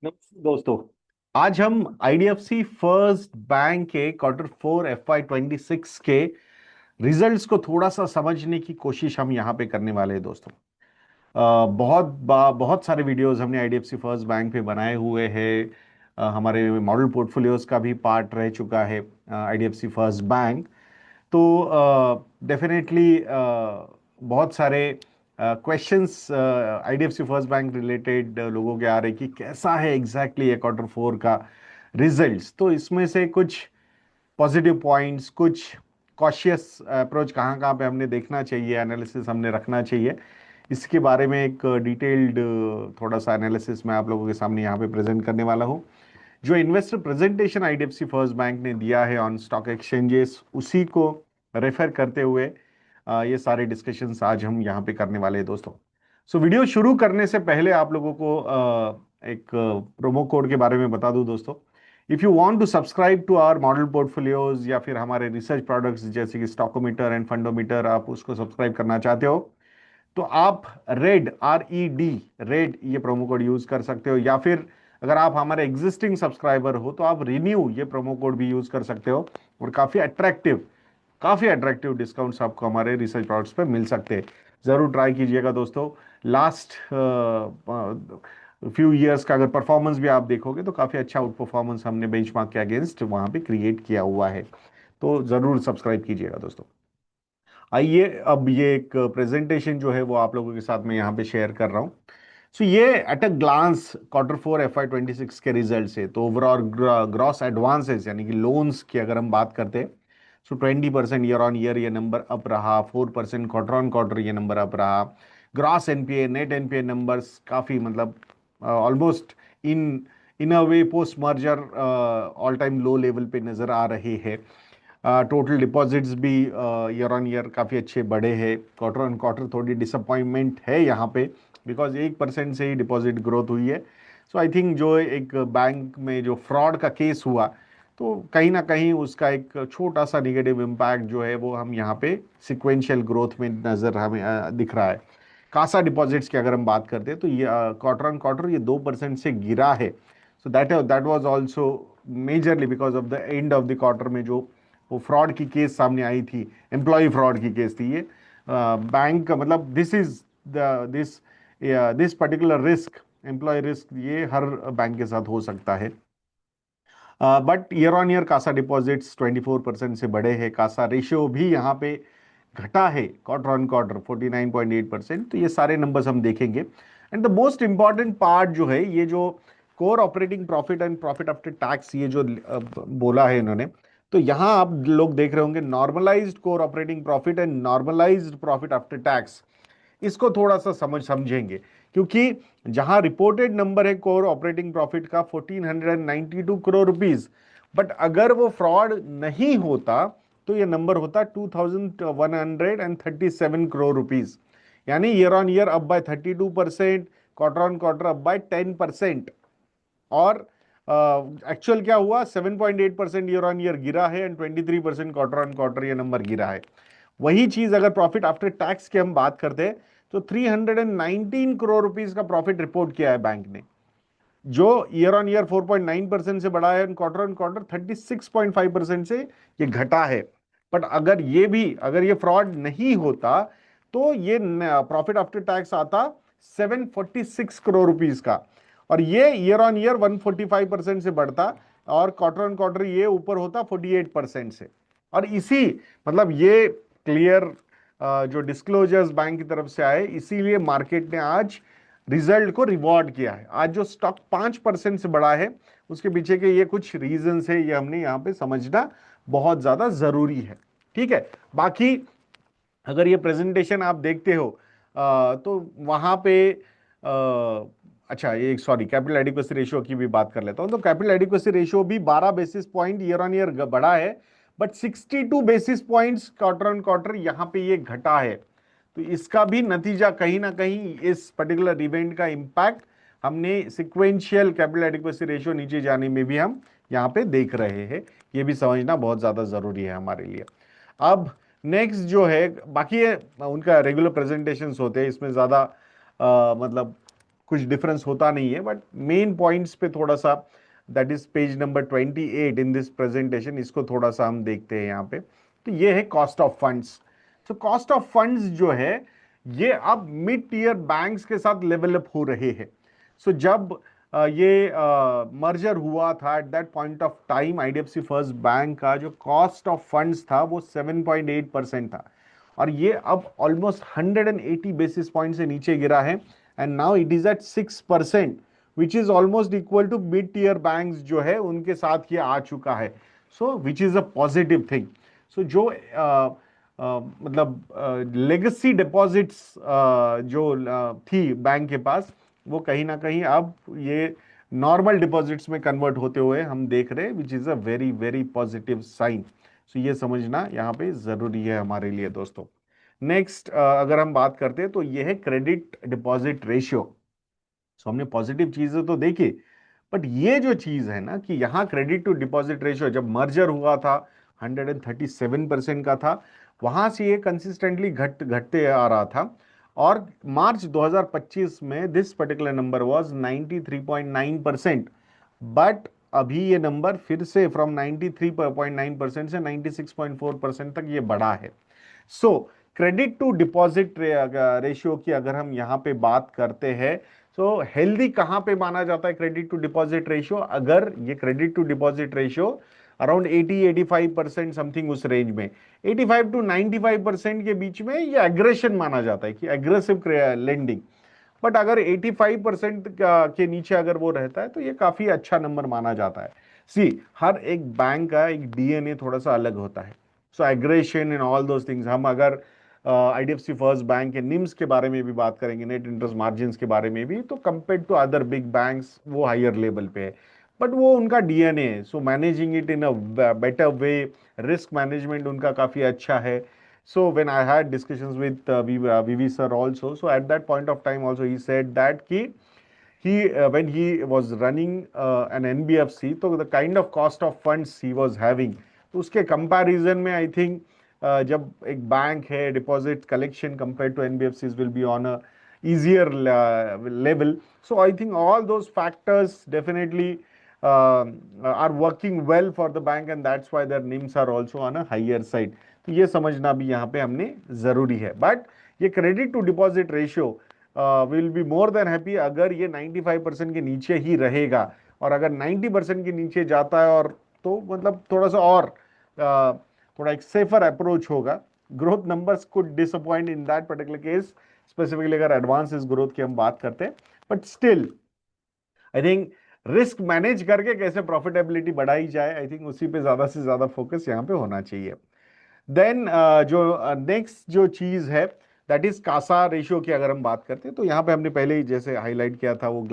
नमस्ते दोस्तों। आज हम आईडीएफसी फर्स्ट बैंक के Q4 FY26 के रिजल्ट्स को थोड़ा सा समझने की कोशिश हम यहाँ पे करने वाले हैं दोस्तों। बहुत सारे वीडियोस हमने आईडीएफसी फर्स्ट बैंक पे बनाए हुए हैं। हमारे मॉडल पोर्टफोलियोज का भी पार्ट रह चुका है आईडीएफसी फर्स्ट बैंक। तो डेफिनेटली बहुत सारे questions IDFC first bank related लोगों के आ रहे कि कैसा है एग्जैक्टली ये Q4 का रिजल्ट्स। तो इसमें से कुछ पॉजिटिव पॉइंट्स, कुछ कॉशियस अप्रोच कहाँ कहाँ पे हमने देखना चाहिए, एनालिसिस हमने रखना चाहिए, इसके बारे में एक डिटेल्ड थोड़ा सा एनालिसिस मैं आप लोगों के सामने यहाँ पे प्रेजेंट करने वाला हूँ। जो investor presentation IDFC first bank ने दिया है ऑन स्टॉक एक्सचेंजेस, उसी को रेफर करते हुए ये सारे डिस्कशंस आज हम यहाँ पे करने वाले हैं दोस्तों। सो वीडियो शुरू करने से पहले आप लोगों को एक प्रोमो कोड के बारे में बता दूं दोस्तों। If you want to subscribe to our model portfolios या फिर हमारे रिसर्च प्रोडक्ट्स जैसे कि स्टॉकोमीटर एंड फंडोमीटर, आप उसको सब्सक्राइब करना चाहते हो तो आप रेड ये प्रोमो कोड यूज कर सकते हो, या फिर अगर आप हमारे एग्जिस्टिंग सब्सक्राइबर हो तो आप रिन्यू ये प्रोमो कोड भी यूज कर सकते हो। और काफी अट्रैक्टिव डिस्काउंट्स आपको हमारे रिसर्च प्रोडक्ट्स पे मिल सकते हैं। जरूर ट्राई कीजिएगा दोस्तों। लास्ट फ्यू इयर्स का अगर परफॉर्मेंस भी आप देखोगे तो काफी अच्छा आउट परफॉर्मेंस हमने बेंचमार्क के अगेंस्ट वहां पे क्रिएट किया हुआ है। तो जरूर सब्सक्राइब कीजिएगा दोस्तों। आइए अब ये एक प्रेजेंटेशन जो है वो आप लोगों के साथ में यहाँ पे शेयर कर रहा हूँ। सो ये at a glance Q4 FY26 के रिजल्ट है। तो ओवरऑल ग्रॉस एडवांसेस यानी कि लोन्स की अगर हम बात करते हैं, सो 20% ईयर ऑन ईयर ये नंबर अप रहा, 4% क्वार्टर ऑन क्वार्टर ये नंबर अप रहा। Gross NPA, net NPA numbers काफी मतलब almost in in a way post merger all time low level पे नजर आ रहे हैं। टोटल डिपॉजिट्स भी ईयर ऑन ईयर काफ़ी अच्छे बढ़े हैं। क्वार्टर ऑन क्वार्टर थोड़ी डिसअपॉइंटमेंट है यहाँ पे, बिकॉज 1% से ही डिपॉजिट ग्रोथ हुई है। सो आई थिंक जो एक बैंक में जो फ्रॉड का केस हुआ, तो कहीं ना कहीं उसका एक छोटा सा निगेटिव इम्पैक्ट जो है वो हम यहाँ पे सिक्वेंशियल ग्रोथ में नजर हमें दिख रहा है। कासा डिपॉजिट्स की अगर हम बात करते हैं तो ये क्वार्टर ऑन क्वार्टर ये 2% से गिरा है। So that was also majorly because of the end of the quarter में जो वो फ्रॉड की केस सामने आई थी, एम्प्लॉय फ्रॉड की केस थी ये। बैंक का मतलब this this particular risk, employ risk, ये हर बैंक के साथ हो सकता है। But year on year CASA deposits 24% से बढ़े हैं। कासा रेशियो भी यहाँ पे घटा है क्वार्टर ऑन क्वार्टर 49.8%। तो ये सारे नंबर्स हम देखेंगे। And the most important part जो है ये जो core operating profit and profit after tax, ये जो बोला है इन्होंने, तो यहां आप लोग देख रहे होंगे normalized core operating profit and normalized profit after tax. इसको थोड़ा सा समझेंगे, क्योंकि जहां रिपोर्टेड नंबर है कोर ऑपरेटिंग प्रॉफिट का 1492 करोड़ रुपीस, बट अगर वो फ्रॉड नहीं होता तो ये नंबर होता 2137 करोड़ रुपीस। यानी year on year up by 32%, quarter on quarter up by 10%। और एक्चुअल क्या हुआ, 7.8% ईयर ऑन ईयर गिरा है एंड 23% क्वार्टर ऑन क्वार्टर ये नंबर गिरा है। वही चीज अगर प्रॉफिट आफ्टर टैक्स की हम बात करते हैं तो 319 करोड़ रुपीस का प्रॉफिट रिपोर्ट किया है बैंक ने, जो ईयर ऑन ईयर 4.9% से बढ़ा है, क्वार्टर ऑन क्वार्टर 36.5% से ये घटा है। बट अगर ये फ्रॉड नहीं होता तो ये प्रॉफिट आफ्टर टैक्स आता 746 करोड़ रुपीस का, और ये ईयर ऑन ईयर 145% से बढ़ता, और क्वार्टर ऑन क्वार्टर ये ऊपर होता 48% से। और इसी मतलब ये क्लियर जो डिस्क्लोजर्स बैंक की तरफ से आए, इसीलिए मार्केट ने आज रिजल्ट को रिवॉर्ड किया है। आज जो स्टॉक 5% से बढ़ा है उसके पीछे के ये कुछ रीजंस है, ये हमने यहां पे समझना बहुत ज्यादा जरूरी है। ठीक है। बाकी अगर ये प्रेजेंटेशन आप देखते हो तो वहां पे अच्छा, ये सॉरी, कैपिटल एडिक्वेसी रेशियो की भी बात कर लेता हूं। तो कैपिटल एडिक्वेसी रेशियो भी 12 basis point year on year बढ़ा है, but 62 basis points quarter on quarter यहां पे ये घटा है। तो इसका भी नतीजा कहीं ना कहीं इस पर्टिकुलर इवेंट का इंपैक्ट हमने सिक्वेंशियल कैपिटल एडिक्वेसी रेशियो नीचे जाने में भी हम यहाँ पे देख रहे हैं। ये भी समझना बहुत ज्यादा जरूरी है हमारे लिए। अब नेक्स्ट जो है, बाकी है उनका रेगुलर प्रेजेंटेशंस होते हैं, इसमें ज्यादा मतलब कुछ डिफरेंस होता नहीं है, बट मेन पॉइंट्स पे थोड़ा सा, that is page number 28 in this presentation, इसको थोड़ा सा हम देखते हैं यहाँ पे। तो ये है कॉस्ट ऑफ फंड्स। तो कॉस्ट ऑफ फंड्स जो है ये अब मिड टीयर बैंक्स के साथ लेवल अप हो रहे हैं। सो जब ये मर्जर हुआ था, at that point of time IDFC first bank का जो कॉस्ट ऑफ फंड्स था वो 7.8% था, और ये अब ऑलमोस्ट 180 बेसिस पॉइंट से नीचे गिरा है, and now it is at 6%, which is almost equal to mid tier banks जो है उनके साथ ये आ चुका है। So which is a positive thing. So जो मतलब लेगेसी डिपॉजिट्स जो थी बैंक के पास, वो कहीं ना कहीं अब ये नॉर्मल डिपॉजिट्स में कन्वर्ट होते हुए हम देख रहे हैं, which is a very very positive sign. So ये समझना यहाँ पे जरूरी है हमारे लिए दोस्तों। नेक्स्ट अगर हम बात करते हैं तो ये है क्रेडिट डिपॉजिट रेशियो। सो हमने पॉजिटिव चीजें तो देखी, बट ये जो चीज है ना कि यहाँ क्रेडिट टू डिपॉजिट रेशियो जब मर्जर हुआ था 137% का था, वहां से ये कंसिस्टेंटली घटते आ रहा था, और मार्च 2025 में this particular number was 93.9%, but अभी ये नंबर फिर से फ्रॉम 93.9% से 96.4% तक ये बढ़ा है। So credit to deposit ratio की अगर हम यहाँ पे बात करते हैं, तो हेल्दी कहां पे माना जाता है क्रेडिट टू डिपॉजिट रेशियो? अगर ये credit to deposit ratio around 80-85% something उस रेंज में, 85 to 95% के बीच में, ये एग्रेशन माना जाता है कि एग्रेसिव लेंडिंग। बट अगर 85% के नीचे अगर वो रहता है तो ये काफी अच्छा नंबर माना जाता है। सी, हर एक बैंक का एक डीएनए थोड़ा सा अलग होता है। So aggression in all those things, हम अगर आईडीएफसी फर्स्ट बैंक के निम्स के बारे में भी बात करेंगे, नेट इंटरेस्ट मार्जिन के बारे में भी, तो compare to other big banks वो हायर लेवल पे है, बट वो उनका डीएनए है। So managing it in a better way, risk management उनका काफी अच्छा है। So when I had discussions with VV sir also, so at that point of time also he said that he when he was running an NBFC, so the kind of cost of funds he was having, तो उसके comparison में I think जब एक bank है, deposit collection compared to NBFCs will be on a easier level. So I think all those factors definitely are working well for the bank, and that's why their NIMs are also on a higher side. तो ये समझना भी यहाँ पे हमने जरूरी है। But ये credit to deposit ratio will be more than happy अगर ये 95% के नीचे ही रहेगा, और अगर 90% के नीचे जाता है और तो मतलब थोड़ा सा और थोड़ा एक सेफर अप्रोच होगा। Growth numbers could disappoint in that particular case, specifically अगर एडवांस ग्रोथ की हम बात करते हैं, but still I think risk manage करके कैसे प्रॉफिटेबिलिटी बढ़ाई जाए, आई थिंक उसी पे ज्यादा से ज्यादा फोकस यहाँ पे होना चाहिए। देन जो नेक्स्ट जो चीज है दैट इज कासा रेशियो की अगर हम बात करते हैं, तो यहाँ पे हमने पहले ही जैसे हाईलाइट किया था वो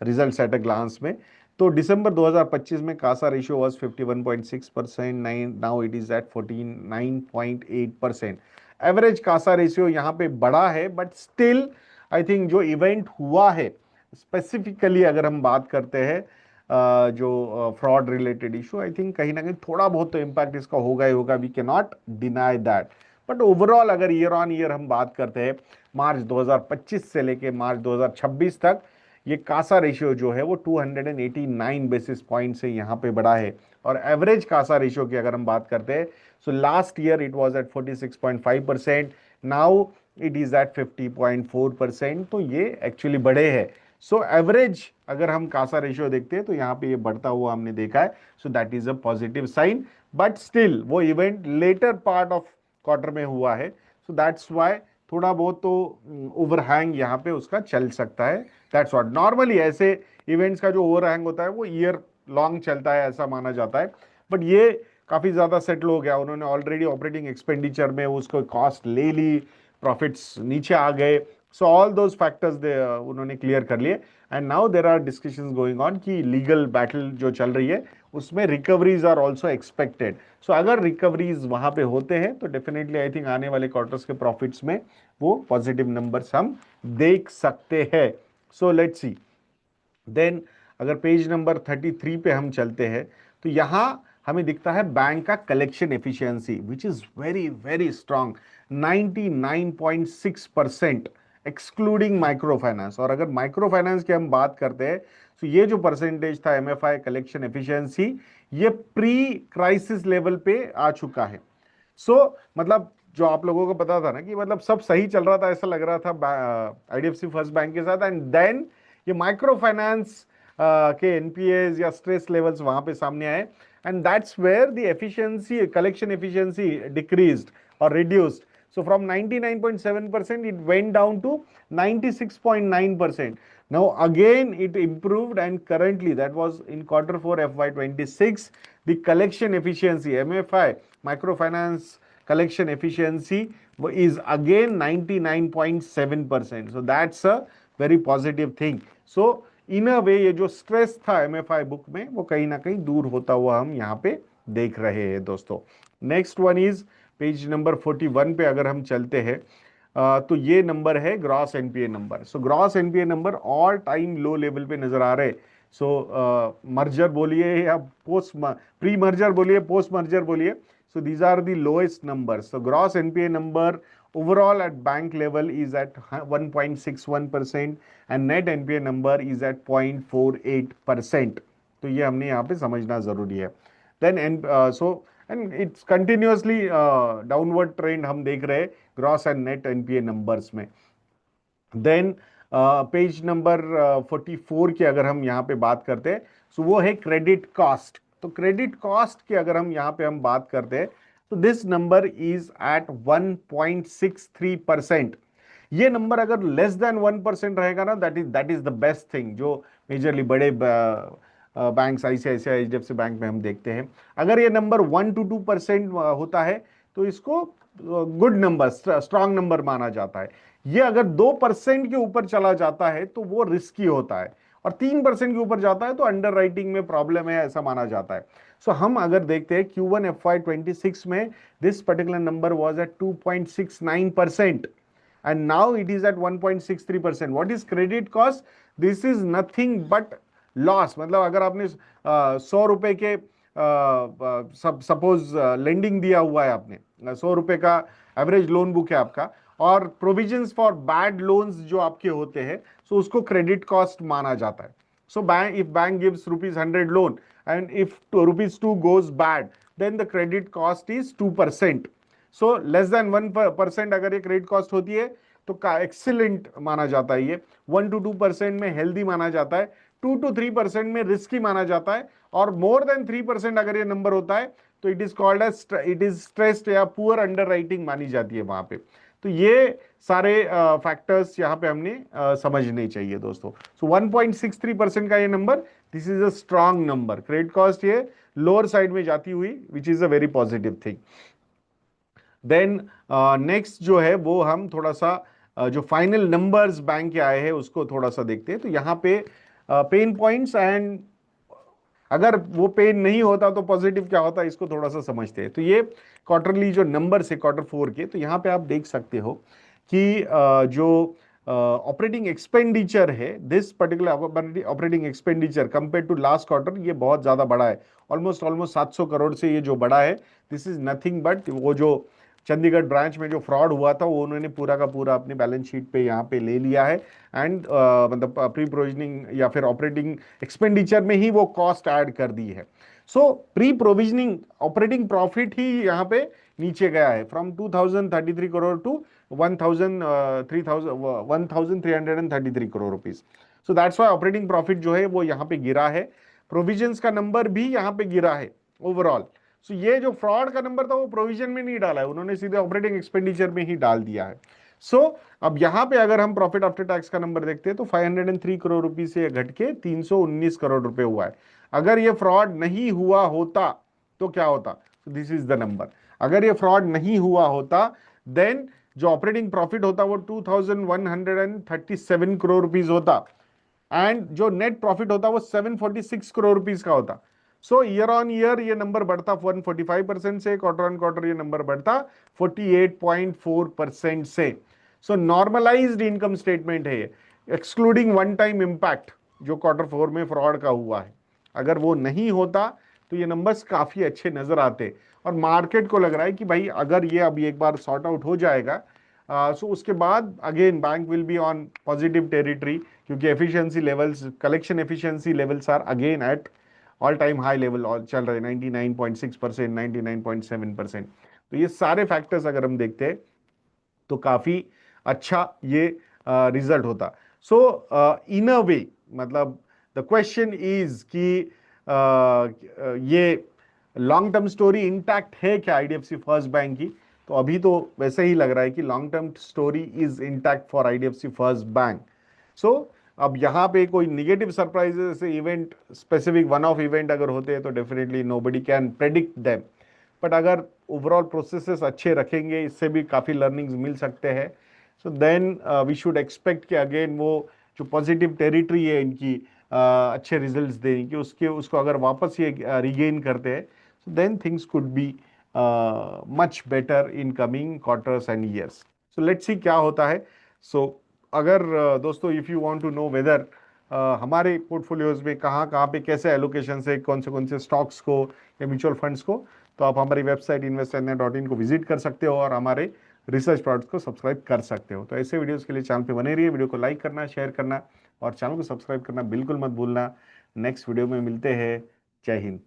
रिजल्ट एट अ ग्लांस में, तो दिसंबर 2025 में CASA ratio was 51.6%, now it is at 49.8%। Average CASA ratio यहाँ पे बड़ा है, बट स्टिल आई थिंक जो इवेंट हुआ है, स्पेसिफिकली अगर हम बात करते हैं जो fraud related issue, I think कहीं ना कहीं थोड़ा बहुत तो इम्पैक्ट इसका होगा ही होगा, we can not deny that. But overall अगर ईयर ऑन ईयर हम बात करते हैं, मार्च 2025 से लेके मार्च 2026 तक, ये कासा रेशियो जो है वो 289 बेसिस पॉइंट से यहाँ पे बढ़ा है। और एवरेज कासा रेशियो की अगर हम बात करते हैं, so last year it was at 46.5%, now it is at 50.4%, तो ये एक्चुअली बढ़े हैं। सो एवरेज अगर हम कासा रेशियो देखते हैं तो यहाँ पे ये बढ़ता हुआ हमने देखा है, so that is a positive sign. But still वो event later part of quarter में हुआ है, सो दैट्स वाई थोड़ा बहुत तो ओवरहैंग यहाँ पे उसका चल सकता है। दैट्स व्हाट नॉर्मली ऐसे इवेंट्स का जो ओवरहैंग होता है वो ईयर लॉन्ग चलता है ऐसा माना जाता है, बट ये काफी ज्यादा सेटल हो गया, उन्होंने ऑलरेडी ऑपरेटिंग एक्सपेंडिचर में उसको कॉस्ट ले ली, प्रॉफिट्स नीचे आ गए। सो ऑल दोज फैक्टर्स उन्होंने क्लियर कर लिए, and now there are discussions going on कि लीगल बैटल जो चल रही है उसमें recoveries are also expected. So अगर रिकवरीज वहां पे होते हैं तो डेफिनेटली आई थिंक आने वाले क्वार्टर्स के प्रॉफिट्स में वो पॉजिटिव नंबर्स हम देख सकते हैं। सो लेट्स सी। देन अगर पेज नंबर 33 पे हम चलते हैं, तो यहां हमें दिखता है बैंक का collection efficiency which is very very strong, 99.6%। Excluding micro finance. और अगर माइक्रो फाइनेंस की हम बात करते हैं तो ये जो परसेंटेज था एमएफआई कलेक्शन एफिशिएंसी, ये प्री क्राइसिस लेवल पे आ चुका है। मतलब जो आप लोगों को पता था ना कि मतलब सब सही चल रहा था, ऐसा लग रहा था आईडीएफसी फर्स्ट बैंक के साथ, एंड देन ये माइक्रो फाइनेंस के एनपीएस या स्ट्रेस लेवल्स वहां पे सामने आए, and that's where the efficiency collection efficiency decreased or reduced. So from 99.7% it went down to 96.9%. Now again it improved, and currently, that was in quarter 4 FY26, the collection efficiency MFI microfinance collection efficiency is again 99.7%. So that's a very positive thing. So in a way ये जो stress था MFI book में वो कहीं ना कहीं दूर होता हुआ हम यहाँ पे देख रहे हैं दोस्तों। Next one is page number 41 पे अगर हम चलते हैं तो ये नंबर है gross NPA number. So gross NPA number all time low level पे नजर आ रहे। सो मर्जर बोलिए या पोस्ट प्री मर्जर बोलिए, पोस्ट मर्जर बोलिए, so these are the lowest numbers. So gross NPA number overall at bank level is at 1.61% and net NPA number is at 0.48%. तो ये हमने यहाँ पे समझना जरूरी है। Then and it's continuously downward trend हम देख रहे हैं gross and net NPA numbers में। देन पेज नंबर 44 की अगर हम यहाँ पे बात करते हैं तो वो है क्रेडिट कॉस्ट। तो क्रेडिट कॉस्ट की अगर हम यहाँ पे हम बात करते हैं तो दिस नंबर इज एट 1.63%। ये नंबर अगर लेस देन 1% रहेगा ना, that is the best thing जो मेजरली बड़े बैंक्स आईसीआईसीआई एचडीएफसी बैंक में हम देखते हैं। अगर ये नंबर 1 to 2% होता है तो इसको गुड नंबर, स्ट्रॉन्ग नंबर माना जाता है। ये अगर 2% के ऊपर चला जाता है तो वो रिस्की होता है, और 3% के ऊपर जाता है तो अंडर राइटिंग में प्रॉब्लम है ऐसा माना जाता है। सो हम अगर देखते हैं Q1 FY26 में this particular number was at 2.69% and now it is at 1.63%. What is credit cost? This is nothing but loss। मतलब अगर आपने 100 रुपए के सपोज लेंडिंग दिया हुआ है, आपने 100 रुपए का एवरेज लोन बुक है आपका, और प्रोविजंस फॉर बैड लोन्स जो आपके होते हैं, सो उसको क्रेडिट कॉस्ट माना जाता है। So if bank gives ₹100 loan and if ₹2 goes bad, then the credit cost is 2%। So less than 1% अगर ये क्रेडिट कॉस्ट होती है तो एक्सीलेंट माना जाता है। ये 1 to 2% में हेल्दी माना जाता है, 2 to 3% में रिस्की माना जाता है, और मोर देन 3% अगर ये नंबर होता है तो it is called as it is stressed या पुअर अंडर राइटिंग मानी जाती है वहां पे। तो ये सारे फैक्टर्स यहाँ पे हमने समझने चाहिए दोस्तों। सो 1.63% का ये number, this is a strong number. Credit cost ये लोअर साइड में जाती हुई, which is a very positive thing. Then next जो है वो हम थोड़ा सा जो फाइनल नंबर्स बैंक के आए हैं उसको थोड़ा सा देखते हैं। तो यहाँ पे पेन पॉइंट्स, एंड अगर वो पेन नहीं होता तो पॉजिटिव क्या होता है इसको थोड़ा सा समझते हैं। तो ये क्वार्टरली जो नंबर्स है क्वार्टर 4 के, तो यहाँ पे आप देख सकते हो कि जो ऑपरेटिंग एक्सपेंडिचर है, this particular operating expenditure compare to last quarter ये बहुत ज्यादा बड़ा है, ऑलमोस्ट 700 करोड़ से ये जो बड़ा है। दिस इज नथिंग बट वो जो चंडीगढ़ ब्रांच में जो फ्रॉड हुआ था वो उन्होंने पूरा का पूरा अपने बैलेंस शीट पे यहाँ पे ले लिया है, एंड मतलब प्री प्रोविजनिंग या फिर ऑपरेटिंग एक्सपेंडिचर में ही वो कॉस्ट ऐड कर दी है। So pre provisioning operating profit ही यहाँ पे नीचे गया है, from 2033 crore to 1333 crore rupees. So that's why operating profit जो है वो यहाँ पे गिरा है, प्रोविजंस का नंबर भी यहाँ पे गिरा है ओवरऑल। सो ये जो फ्रॉड का नंबर था वो प्रोविजन में नहीं डाला है, उन्होंने सीधे ऑपरेटिंग एक्सपेंडिचर में ही डाल दिया है। सो अब यहां पे अगर हम प्रॉफिट आफ्टर टैक्स का नंबर देखते हैं तो 503 करोड़ रुपए से घट के 319 करोड़ रुपए हुआ है। अगर ये फ्रॉड नहीं हुआ होता तो क्या होता? This is the number. अगर ये फ्रॉड नहीं हुआ होता देन जो ऑपरेटिंग प्रॉफिट होता वो 2137 करोड़ रुपीज होता, एंड जो नेट प्रॉफिट होता वो 746 करोड़ रुपीज का होता। सो ईयर ऑन ईयर ये नंबर बढ़ता 145% से, क्वार्टर ऑन क्वार्टर ये नंबर बढ़ता 48.4% से। सो नॉर्मलाइज्ड इनकम स्टेटमेंट है ये, एक्सक्लूडिंग वन टाइम इंपैक्ट जो क्वार्टर 4 में फ्रॉड का हुआ है। अगर वो नहीं होता तो ये नंबर्स काफी अच्छे नजर आते, और मार्केट को लग रहा है कि भाई अगर ये अभी एक बार सॉर्ट आउट हो जाएगा सो उसके बाद again bank will be on positive territory, क्योंकि efficiency levels, collection efficiency levels are again at all time high level और चल रहे 99.6%, 99.7%। तो ये सारे फैक्टर्स अगर हम देखते हैं तो काफी अच्छा ये रिजल्ट होता। सो इन अ वे, मतलब द क्वेश्चन इज कि ये लॉन्ग टर्म स्टोरी इंटैक्ट है क्या आईडीएफसी फर्स्ट बैंक की? तो अभी तो वैसे ही लग रहा है कि long term story is intact for IDFC first bank. So अब यहाँ पे कोई negative surprises event, specific one off event अगर होते हैं तो definitely nobody can predict them, but अगर ओवरऑल प्रोसेसेस अच्छे रखेंगे, इससे भी काफ़ी लर्निंग्स मिल सकते हैं। So then we should expect कि अगेन वो जो पॉजिटिव टेरिटरी है इनकी अच्छे रिजल्ट्स देने की, उसको अगर वापस ये रिगेन करते हैं, so then things could be much better in coming quarters and years. So let's see क्या होता है। सो अगर दोस्तों if you want to know whether हमारे पोर्टफोलियोज में कहाँ कहाँ पे कैसे एलोकेशन है, कौन से स्टॉक्स को या म्यूचुअल फंड्स को, तो आप हमारी वेबसाइट investindia.in को विजिट कर सकते हो और हमारे रिसर्च प्रोडक्ट्स को सब्सक्राइब कर सकते हो। तो ऐसे वीडियोस के लिए चैनल पे बने रहिए, वीडियो को लाइक करना, शेयर करना और चैनल को सब्सक्राइब करना बिल्कुल मत भूलना। नेक्स्ट वीडियो में मिलते हैं। जय हिंद।